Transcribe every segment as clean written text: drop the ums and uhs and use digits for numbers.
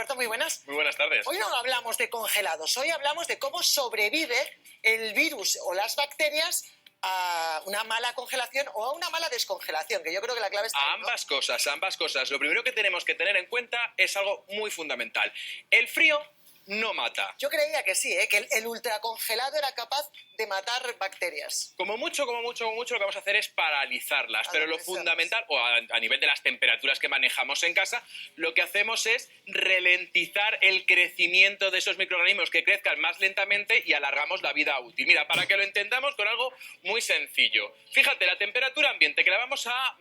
Alberto, muy buenas. Muy buenas tardes. Hoy no hablamos de congelados, hoy hablamos de cómo sobrevive el virus o las bacterias a una mala congelación o a una mala descongelación, que yo creo que la clave está ahí, ¿no? Ambas cosas. Lo primero que tenemos que tener en cuenta es algo muy fundamental. El frío no mata. Yo creía que sí, que el ultracongelado era capaz de matar bacterias. Como mucho, lo que vamos a hacer es paralizarlas. Pero lo fundamental, o a nivel de las temperaturas que manejamos en casa, lo que hacemos es ralentizar el crecimiento de esos microorganismos, que crezcan más lentamente y alargamos la vida útil. Mira, para que lo entendamos con algo muy sencillo. Fíjate, la temperatura ambiente, que la vamos a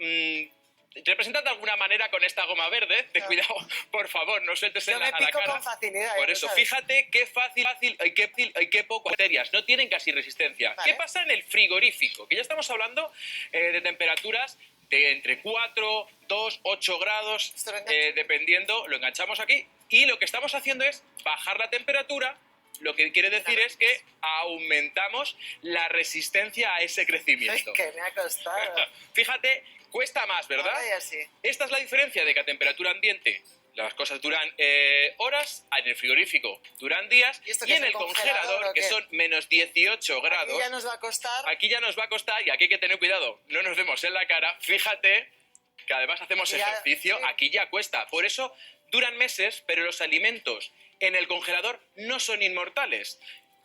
representar de alguna manera con esta goma verde. Ten cuidado, por favor, no sueltes a la cara. Con facilidad. Por eso, fíjate qué fácil y qué poco bacterias. No tienen casi resistencia. Vale. ¿Qué pasa en el frigorífico? Que ya estamos hablando de temperaturas de entre 4, 2, 8 grados, dependiendo, lo enganchamos aquí. Y lo que estamos haciendo es bajar la temperatura. Lo que quiere decir es que aumentamos la resistencia a ese crecimiento. Es que me ha costado. Fíjate, cuesta más, ¿verdad? Ahora ya sí. Esta es la diferencia de que a temperatura ambiente las cosas duran horas, en el frigorífico duran días, y en el congelador, que son menos 18 grados, Aquí ya nos va a costar. Aquí ya nos va a costar, y aquí hay que tener cuidado, no nos vemos en la cara. Fíjate que además hacemos ejercicio, sí. Aquí ya cuesta. Por eso duran meses, pero los alimentos en el congelador no son inmortales.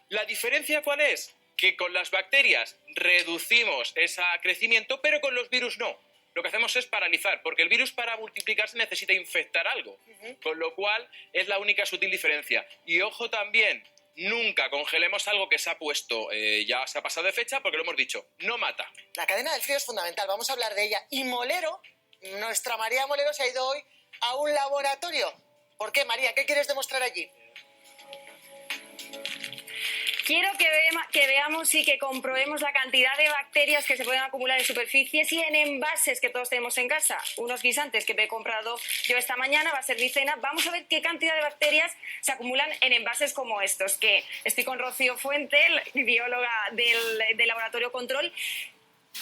¿La diferencia cuál es? Que con las bacterias reducimos ese crecimiento, pero con los virus no. Lo que hacemos es paralizar, porque el virus para multiplicarse necesita infectar algo, con lo cual es la única sutil diferencia. Y ojo también, nunca congelemos algo que se ha puesto, ya se ha pasado de fecha, porque lo hemos dicho, no mata. La cadena del frío es fundamental, vamos a hablar de ella. Y Molero, nuestra María Molero, se ha ido hoy a un laboratorio. ¿Por qué, María? ¿Qué quieres demostrar allí? Quiero que veamos y que comprobemos la cantidad de bacterias que se pueden acumular en superficies y en envases que todos tenemos en casa. Unos guisantes que me he comprado yo esta mañana, va a ser mi cena. Vamos a ver qué cantidad de bacterias se acumulan en envases como estos. Que estoy con Rocío Fuente, bióloga del Laboratorio Control.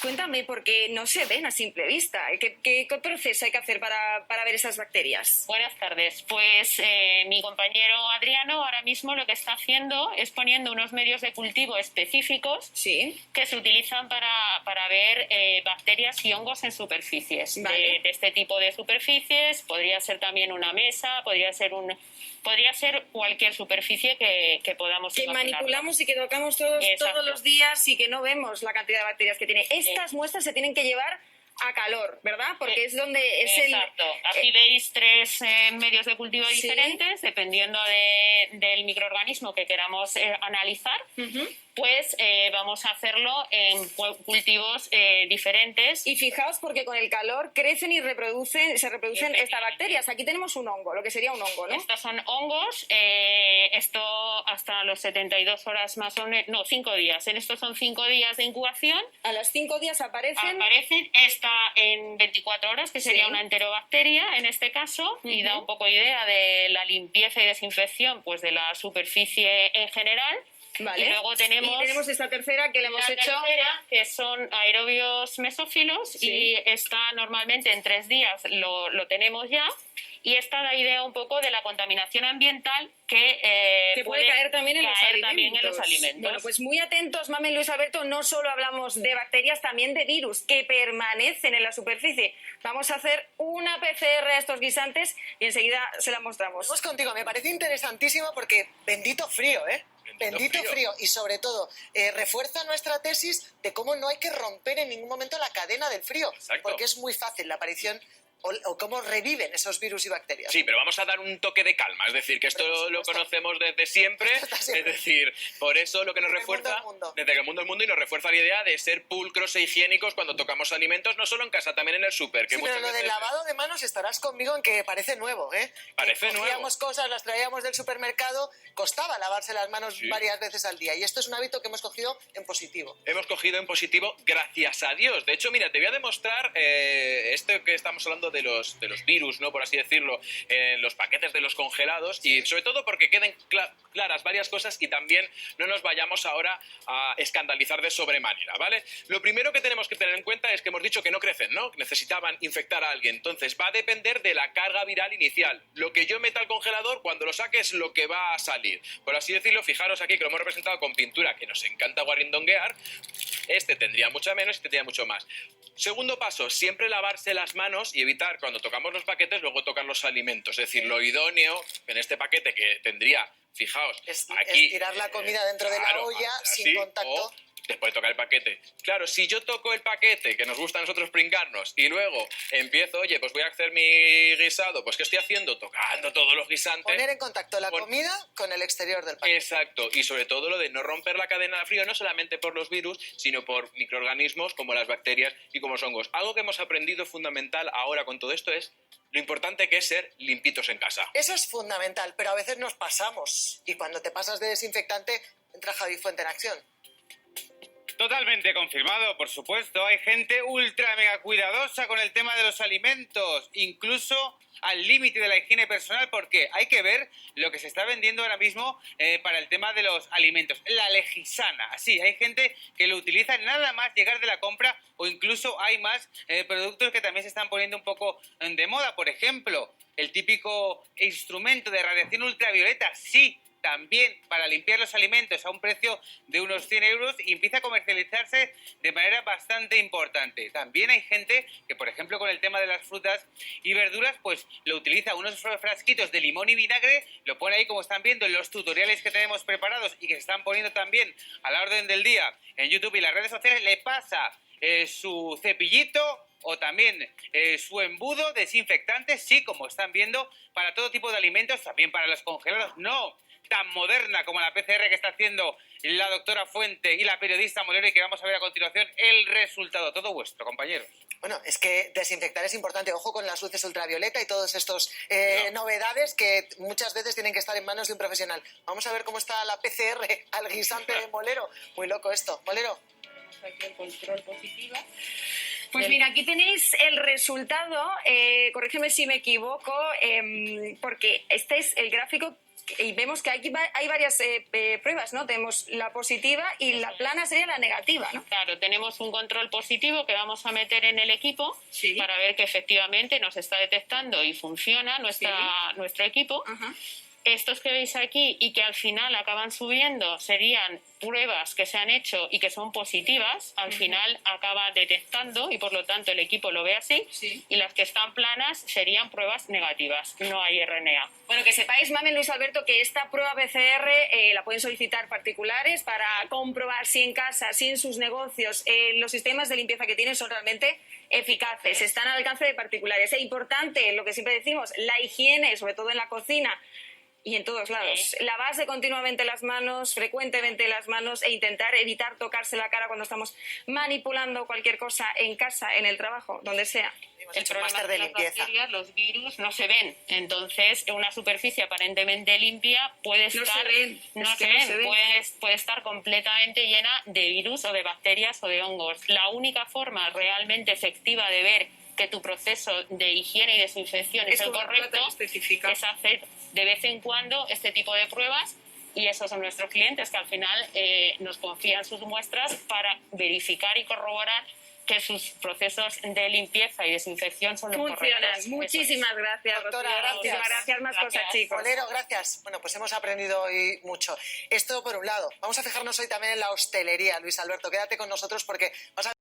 Cuéntame, porque no se ven a simple vista. ¿Qué proceso hay que hacer para ver esas bacterias? Buenas tardes. Pues mi compañero Adriano ahora mismo lo que está haciendo es poniendo unos medios de cultivo específicos, sí, que se utilizan para ver bacterias y hongos en superficies. Vale. De este tipo de superficies podría ser también una mesa, podría ser cualquier superficie que podamos imaginarnos. Que manipulamos y que tocamos todos los días y que no vemos la cantidad de bacterias que tiene. Estas muestras se tienen que llevar a calor, ¿verdad? Porque es donde es Exacto. Aquí veis 3 medios de cultivo diferentes, dependiendo del microorganismo que queramos analizar. Pues vamos a hacerlo en cultivos diferentes. Y fijaos, porque con el calor crecen y se reproducen estas bacterias. Aquí tenemos un hongo, lo que sería un hongo, ¿no? Estos son hongos, esto hasta los 72 horas más o menos, no, 5 días. En estos son 5 días de incubación. A los 5 días aparecen. Está en 24 horas, que sería una enterobacteria en este caso, y da un poco idea de la limpieza y desinfección pues de la superficie en general. Vale. Y luego tenemos esta tercera que le hemos hecho. Que son aerobios mesófilos, y está normalmente en 3 días lo tenemos ya. Y esta da idea un poco de la contaminación ambiental que puede caer también en los alimentos. Bueno, pues muy atentos, Mamen, Luis Alberto, no solo hablamos de bacterias, también de virus que permanecen en la superficie. Vamos a hacer una PCR a estos guisantes y enseguida se la mostramos. Vamos contigo, me parece interesantísimo porque bendito frío, ¿eh? Bendito frío. Y sobre todo, refuerza nuestra tesis de cómo no hay que romper en ningún momento la cadena del frío. Exacto. Porque es muy fácil la aparición o cómo reviven esos virus y bacterias. Sí, pero vamos a dar un toque de calma, es decir, que esto lo conocemos desde siempre, es decir, por eso lo que nos refuerza, desde que el mundo es mundo, y nos refuerza la idea de ser pulcros e higiénicos cuando tocamos alimentos, no solo en casa, también en el súper. Sí, pero lo del lavado de manos estarás conmigo en que parece nuevo, ¿eh? Parece nuevo. Cogíamos cosas, las traíamos del supermercado, costaba lavarse las manos varias veces al día, y esto es un hábito que hemos cogido en positivo. Hemos cogido en positivo, gracias a Dios. De hecho, mira, te voy a demostrar esto que estamos hablando de los virus, ¿no? Por así decirlo, en los paquetes de los congelados y sobre todo porque queden claras varias cosas y también no nos vayamos ahora a escandalizar de sobremanera, ¿vale? Lo primero que tenemos que tener en cuenta es que hemos dicho que no crecen, ¿no? Que necesitaban infectar a alguien. Entonces va a depender de la carga viral inicial. Lo que yo meta al congelador, cuando lo saque es lo que va a salir. Por así decirlo, fijaros aquí que lo hemos representado con pintura, que nos encanta guarindonguear. Este tendría mucha menos y este tendría mucho más. Segundo paso, siempre lavarse las manos y evitar cuando tocamos los paquetes luego tocar los alimentos. Es decir, lo idóneo en este paquete que tendría, fijaos, aquí... Es tirar la comida dentro de la olla así, sin contacto. Después de tocar el paquete. Claro, si yo toco el paquete, que nos gusta a nosotros pringarnos, y luego empiezo, oye, pues voy a hacer mi guisado, pues ¿qué estoy haciendo? Tocando todos los guisantes. Poner en contacto la comida con el exterior del paquete. Exacto, y sobre todo lo de no romper la cadena de frío, no solamente por los virus, sino por microorganismos como las bacterias y como los hongos. Algo que hemos aprendido fundamental ahora con todo esto es lo importante que es ser limpitos en casa. Eso es fundamental, pero a veces nos pasamos. Y cuando te pasas de desinfectante, entra Javi Fuente en acción. Totalmente confirmado, por supuesto. Hay gente ultra mega cuidadosa con el tema de los alimentos, incluso al límite de la higiene personal, porque hay que ver lo que se está vendiendo ahora mismo para el tema de los alimentos. La Legisana, así, hay gente que lo utiliza nada más llegar de la compra o incluso hay más productos que también se están poniendo un poco de moda. Por ejemplo, el típico instrumento de radiación ultravioleta, sí, también para limpiar los alimentos a un precio de unos 100 euros y empieza a comercializarse de manera bastante importante. También hay gente que, por ejemplo, con el tema de las frutas y verduras, pues lo utiliza unos frasquitos de limón y vinagre, lo pone ahí como están viendo en los tutoriales que tenemos preparados y que se están poniendo también a la orden del día en YouTube y las redes sociales, le pasa su cepillito o también su embudo desinfectante, sí, como están viendo, para todo tipo de alimentos, también para los congelados, no tan moderna como la PCR que está haciendo la doctora Fuente y la periodista Molero, y que vamos a ver a continuación el resultado. Todo vuestro, compañeros. Bueno, es que desinfectar es importante. Ojo con las luces ultravioleta y todas estas novedades que muchas veces tienen que estar en manos de un profesional. Vamos a ver cómo está la PCR al guisante de Molero. Muy loco esto. Molero. Aquí el control positivo. Pues mira, aquí tenéis el resultado, corrígeme si me equivoco, porque este es el gráfico y vemos que aquí hay varias pruebas, ¿no? Tenemos la positiva y la plana sería la negativa, ¿no? Claro, tenemos un control positivo que vamos a meter en el equipo para ver que efectivamente nos está detectando y funciona nuestro equipo. Ajá. Estos que veis aquí y que al final acaban subiendo serían pruebas que se han hecho y que son positivas, al final acaba detectando y por lo tanto el equipo lo ve así, y las que están planas serían pruebas negativas, no hay RNA. Bueno, que sepáis, Mamen, Luis Alberto, que esta prueba PCR la pueden solicitar particulares para comprobar si en casa, si en sus negocios, los sistemas de limpieza que tienen son realmente eficaces, están al alcance de particulares. Es importante, lo que siempre decimos, la higiene, sobre todo en la cocina, y en todos lados. Lavarse continuamente las manos, frecuentemente las manos e intentar evitar tocarse la cara cuando estamos manipulando cualquier cosa en casa, en el trabajo, donde sea. El problema es que las bacterias, los virus, no se ven. Entonces, una superficie aparentemente limpia puede estar... Puede estar completamente llena de virus o de bacterias o de hongos. La única forma realmente efectiva de ver que tu proceso de higiene y desinfección es el correcto es hacer de vez en cuando este tipo de pruebas, y esos son nuestros clientes que al final nos confían sus muestras para verificar y corroborar que sus procesos de limpieza y desinfección son los correctos. Muchísimas gracias, doctora, Rocío. Gracias. Más cosas, chicos. Molero, gracias. Bueno, pues hemos aprendido hoy mucho. Esto por un lado. Vamos a fijarnos hoy también en la hostelería, Luis Alberto. Quédate con nosotros porque vas a